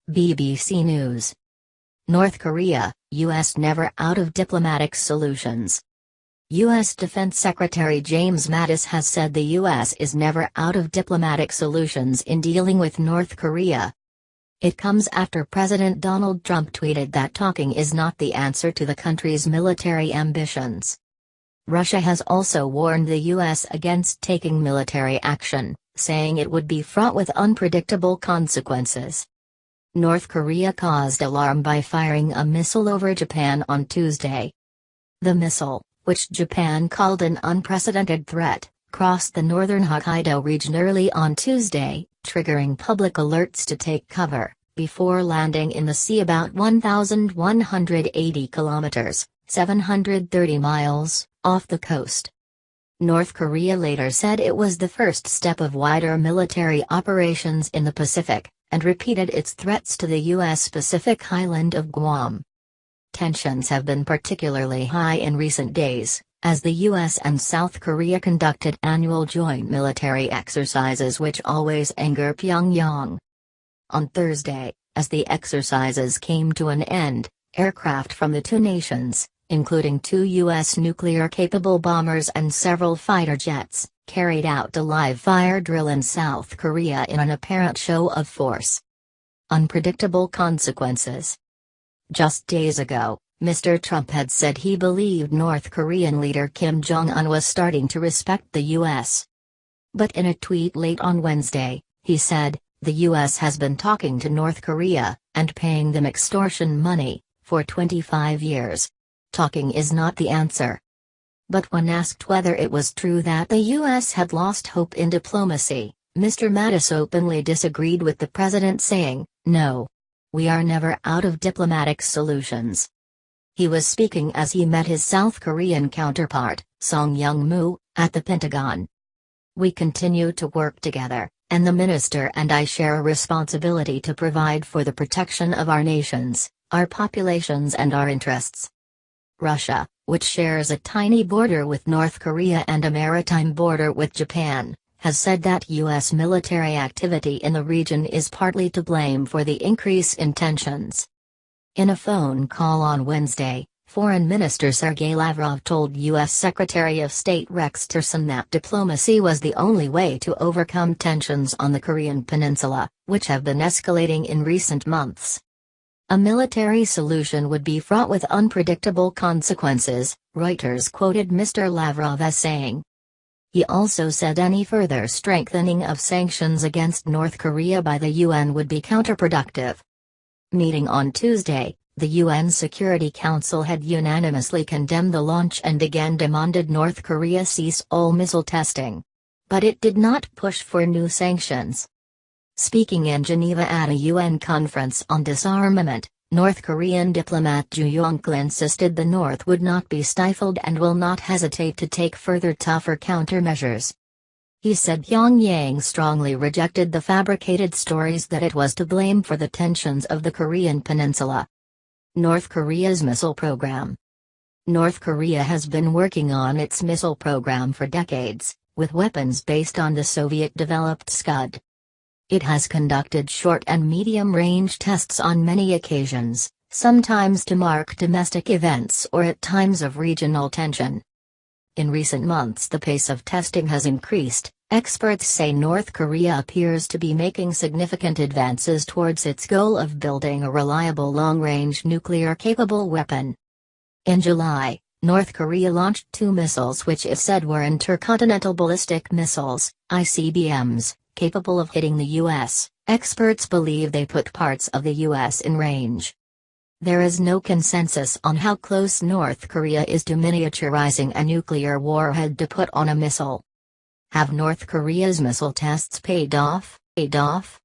BBC News. North Korea, U.S. never out of diplomatic solutions. U.S. Defense Secretary James Mattis has said the U.S. is never out of diplomatic solutions in dealing with North Korea. It comes after President Donald Trump tweeted that talking is not the answer to the country's military ambitions. Russia has also warned the U.S. against taking military action, saying it would be fraught with unpredictable consequences. North Korea caused alarm by firing a missile over Japan on Tuesday. The missile, which Japan called an unprecedented threat, crossed the northern Hokkaido region early on Tuesday, triggering public alerts to take cover, before landing in the sea about 1,180 kilometers, 730 miles, off the coast. North Korea later said it was the first step of wider military operations in the Pacific, and repeated its threats to the U.S. Pacific island of Guam. Tensions have been particularly high in recent days, as the U.S. and South Korea conducted annual joint military exercises which always anger Pyongyang. On Thursday, as the exercises came to an end, aircraft from the two nations, including two U.S. nuclear-capable bombers and several fighter jets, carried out a live-fire drill in South Korea in an apparent show of force. Unpredictable consequences. Just days ago, Mr. Trump had said he believed North Korean leader Kim Jong-un was starting to respect the U.S. But in a tweet late on Wednesday, he said, "The U.S. has been talking to North Korea, and paying them extortion money, for 25 years. Talking is not the answer." But when asked whether it was true that the U.S. had lost hope in diplomacy, Mr. Mattis openly disagreed with the president, saying, "No. We are never out of diplomatic solutions." He was speaking as he met his South Korean counterpart, Song Young-moo, at the Pentagon. "We continue to work together, and the minister and I share a responsibility to provide for the protection of our nations, our populations and our interests." Russia, which shares a tiny border with North Korea and a maritime border with Japan, has said that U.S. military activity in the region is partly to blame for the increase in tensions. In a phone call on Wednesday, Foreign Minister Sergei Lavrov told U.S. Secretary of State Rex Tillerson that diplomacy was the only way to overcome tensions on the Korean peninsula, which have been escalating in recent months. A military solution would be fraught with unpredictable consequences, Reuters quoted Mr. Lavrov as saying. He also said any further strengthening of sanctions against North Korea by the UN would be counterproductive. Meeting on Tuesday, the UN Security Council had unanimously condemned the launch and again demanded North Korea cease all missile testing. But it did not push for new sanctions. Speaking in Geneva at a UN conference on disarmament, North Korean diplomat Ju Yong-kil insisted the North would not be stifled and will not hesitate to take further tougher countermeasures. He said Pyongyang strongly rejected the fabricated stories that it was to blame for the tensions of the Korean peninsula. North Korea's missile program. North Korea has been working on its missile program for decades, with weapons based on the Soviet-developed Scud. It has conducted short and medium-range tests on many occasions, sometimes to mark domestic events or at times of regional tension. In recent months the pace of testing has increased. Experts say North Korea appears to be making significant advances towards its goal of building a reliable long-range nuclear-capable weapon. In July, North Korea launched two missiles which it said were intercontinental ballistic missiles, ICBMs, capable of hitting the U.S. Experts believe they put parts of the U.S. in range. There is no consensus on how close North Korea is to miniaturizing a nuclear warhead to put on a missile. Have North Korea's missile tests paid off?